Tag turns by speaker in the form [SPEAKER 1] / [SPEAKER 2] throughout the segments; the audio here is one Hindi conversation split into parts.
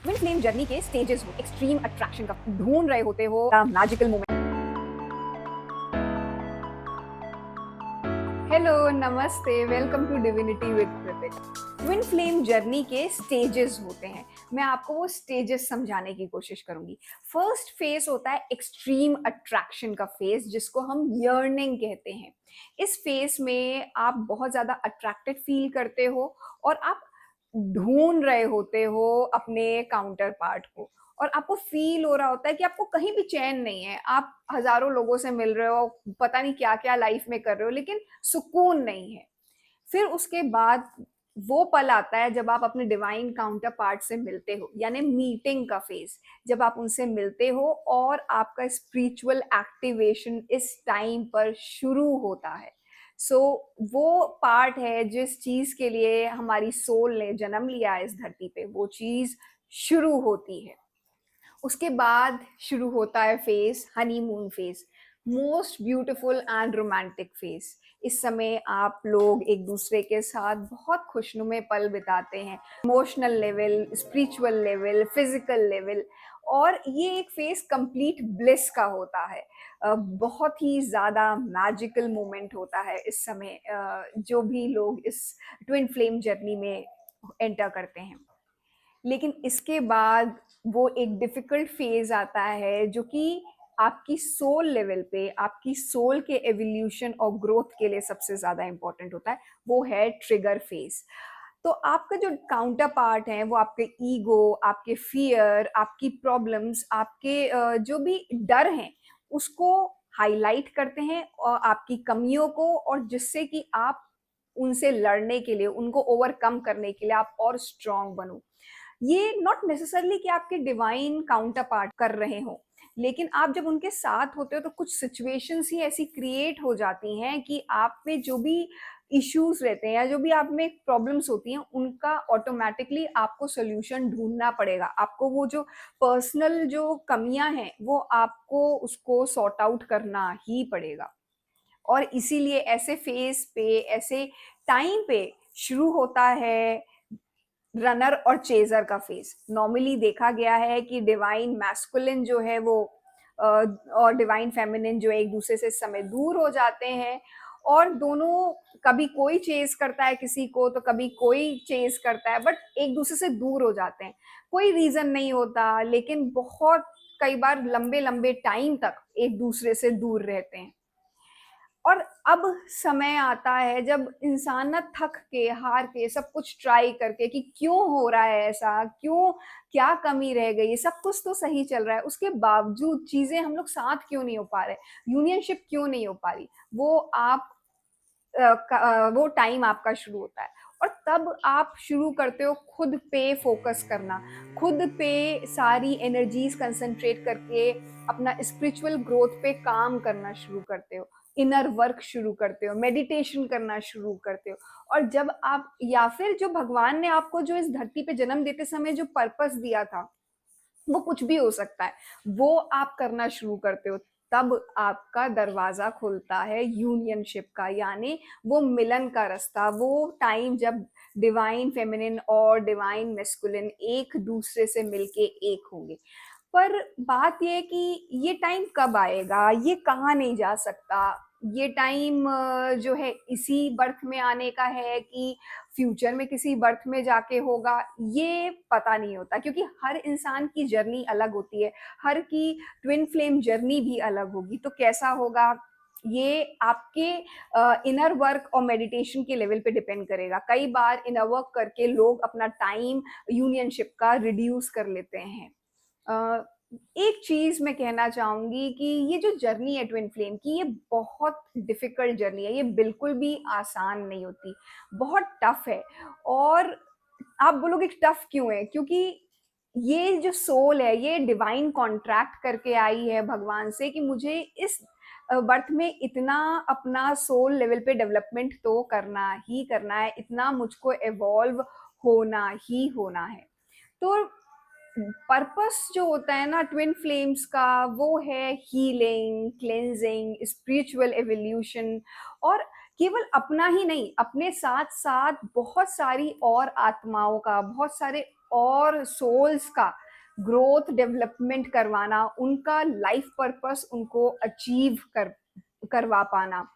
[SPEAKER 1] ट्विन फ्लेम जर्नी के स्टेजेस हो, एक्सट्रीम अट्रैक्शन का ढूंढ रहे होते हो, मैजिकल मोमेंट। हेलो, नमस्ते, welcome to Divinity with Kritik. Twin flame journey के स्टेजेस होते हैं। मैं आपको वो स्टेजेस समझाने की कोशिश करूंगी। फर्स्ट फेज होता है एक्सट्रीम अट्रैक्शन का फेज, जिसको हम यर्निंग कहते हैं। इस फेज में आप बहुत ज्यादा अट्रैक्टेड फील करते हो और आप ढूंढ रहे होते हो अपने काउंटर पार्ट को, और आपको फील हो रहा होता है कि आपको कहीं भी चैन नहीं है। आप हजारों लोगों से मिल रहे हो, पता नहीं क्या क्या लाइफ में कर रहे हो, लेकिन सुकून नहीं है। फिर उसके बाद वो पल आता है जब आप अपने डिवाइन काउंटर पार्ट से मिलते हो, यानी मीटिंग का फेज। जब आप उनसे मिलते हो और आपका स्पिरिचुअल एक्टिवेशन इस टाइम पर शुरू होता है। सो वो पार्ट है जिस चीज के लिए हमारी सोल ने जन्म लिया है इस धरती पे, वो चीज शुरू होती है। उसके बाद शुरू होता है phase honeymoon phase, most beautiful and romantic phase. इस समय आप लोग एक दूसरे के साथ बहुत खुशनुमे पल बिताते हैं, emotional level, spiritual level, physical level. और ये एक फेज कंप्लीट ब्लिस का होता है। बहुत ही ज़्यादा मैजिकल मोमेंट होता है इस समय, जो भी लोग इस ट्विन फ्लेम जर्नी में एंटर करते हैं। लेकिन इसके बाद वो एक डिफिकल्ट फेज आता है जो कि आपकी सोल लेवल पे, आपकी सोल के एवोल्यूशन और ग्रोथ के लिए सबसे ज्यादा इंपॉर्टेंट होता है। वो है ट्रिगर फेज। तो आपका जो काउंटर पार्ट है वो आपके ईगो, आपके फियर, आपकी प्रॉब्लम्स, आपके जो भी डर हैं उसको हाईलाइट करते हैं, और आपकी कमियों को, और जिससे कि आप उनसे लड़ने के लिए, उनको ओवरकम करने के लिए आप और स्ट्रांग बनो। ये नॉट नेसेसरली कि आपके डिवाइन काउंटर पार्ट कर रहे हो, लेकिन आप जब उनके साथ होते हो तो कुछ सिचुएशंस ही ऐसी क्रिएट हो जाती हैं कि आप में जो भी इश्यूज रहते हैं या जो भी आप में प्रॉब्लम्स होती हैं, उनका ऑटोमेटिकली आपको सोल्यूशन ढूंढना पड़ेगा। आपको वो जो पर्सनल जो कमियां हैं वो आपको उसको सॉर्ट आउट करना ही पड़ेगा। और इसीलिए ऐसे फेज पे, ऐसे टाइम पे शुरू होता है रनर और चेजर का फेस। नॉर्मली देखा गया है कि डिवाइन मैस्कुलिन जो है वो और डिवाइन फेमिनिन जो है एक दूसरे से इस समय दूर हो जाते हैं, और दोनों, कभी कोई चेज करता है किसी को तो कभी कोई चेज करता है, बट एक दूसरे से दूर हो जाते हैं। कोई रीजन नहीं होता, लेकिन बहुत कई बार लंबे लंबे टाइम तक एक दूसरे से दूर रहते हैं। और अब समय आता है जब इंसान ना थक के, हार के, सब कुछ ट्राई करके कि क्यों हो रहा है ऐसा, क्यों, क्या कमी रह गई, सब कुछ तो सही चल रहा है, उसके बावजूद चीजें हम लोग साथ क्यों नहीं हो पा रहे, यूनियनशिप क्यों नहीं हो पा रही। वो आप वो टाइम आपका शुरू होता है, और तब आप शुरू करते हो खुद पे फोकस करना, खुद पे सारी एनर्जीज कंसंट्रेट करके अपना स्पिरिचुअल ग्रोथ पे काम करना शुरू करते हो, इनर वर्क शुरू करते हो, मेडिटेशन करना शुरू करते हो। और जब आप, या फिर जो भगवान ने आपको जो इस धरती पे जन्म देते समय जो पर्पस दिया था, वो कुछ भी हो सकता है, वो आप करना शुरू करते हो। तब आपका दरवाजा खुलता है यूनियनशिप का, यानी वो मिलन का रास्ता, वो टाइम जब डिवाइन फेमिनिन और डिवाइन मेस्कुलिन एक दूसरे से मिलके एक होंगे। पर बात यह है कि ये टाइम कब आएगा, ये कहाँ नहीं जा सकता। ये टाइम जो है इसी बर्थ में आने का है कि फ्यूचर में किसी बर्थ में जाके होगा, ये पता नहीं होता, क्योंकि हर इंसान की जर्नी अलग होती है। हर की ट्विन फ्लेम जर्नी भी अलग होगी। तो कैसा होगा, ये आपके इनर वर्क और मेडिटेशन के लेवल पे डिपेंड करेगा। कई बार इनर वर्क करके लोग अपना टाइम यूनियनशिप का रिड्यूस कर लेते हैं। अ, एक चीज मैं कहना चाहूंगी कि ये जो जर्नी है ट्विन फ्लेम की, ये बहुत डिफिकल्ट जर्नी है, ये बिल्कुल भी आसान नहीं होती, बहुत टफ है। और आप बोलोगे टफ क्यों है, क्योंकि ये जो सोल है ये डिवाइन कॉन्ट्रैक्ट करके आई है भगवान से कि मुझे इस बर्थ में इतना अपना सोल लेवल पे डेवलपमेंट तो करना ही करना है, इतना मुझको एवॉल्व होना ही होना है। तो पर्पस जो होता है ना ट्विन फ्लेम्स का, वो है हीलिंग, क्लेंजिंग, स्पिरिचुअल एवोल्यूशन। और केवल अपना ही नहीं, अपने साथ साथ बहुत सारी और आत्माओं का, बहुत सारे और सोल्स का ग्रोथ डेवलपमेंट करवाना, उनका लाइफ पर्पस उनको अचीव करवा पाना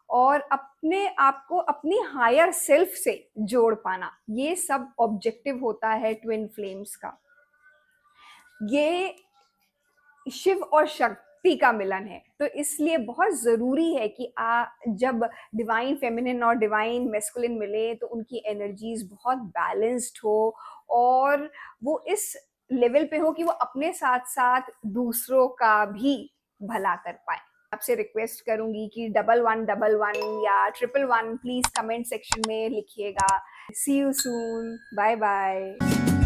[SPEAKER 1] और अपने आप को अपनी हायर सेल्फ से जोड़ पाना, ये सब ऑब्जेक्टिव होता है ट्विन फ्लेम्स का। ये शिव और शक्ति का मिलन है, तो इसलिए बहुत जरूरी है कि जब डिवाइन फेमिनिन और डिवाइन मेस्कुलिन मिले तो उनकी एनर्जीज बहुत बैलेंस्ड हो और वो इस लेवल पे हो कि वो अपने साथ साथ दूसरों का भी भला कर पाए। आपसे रिक्वेस्ट करूंगी कि 1111 या 111 प्लीज कमेंट सेक्शन में लिखिएगा। सी यू सून, बाय बाय।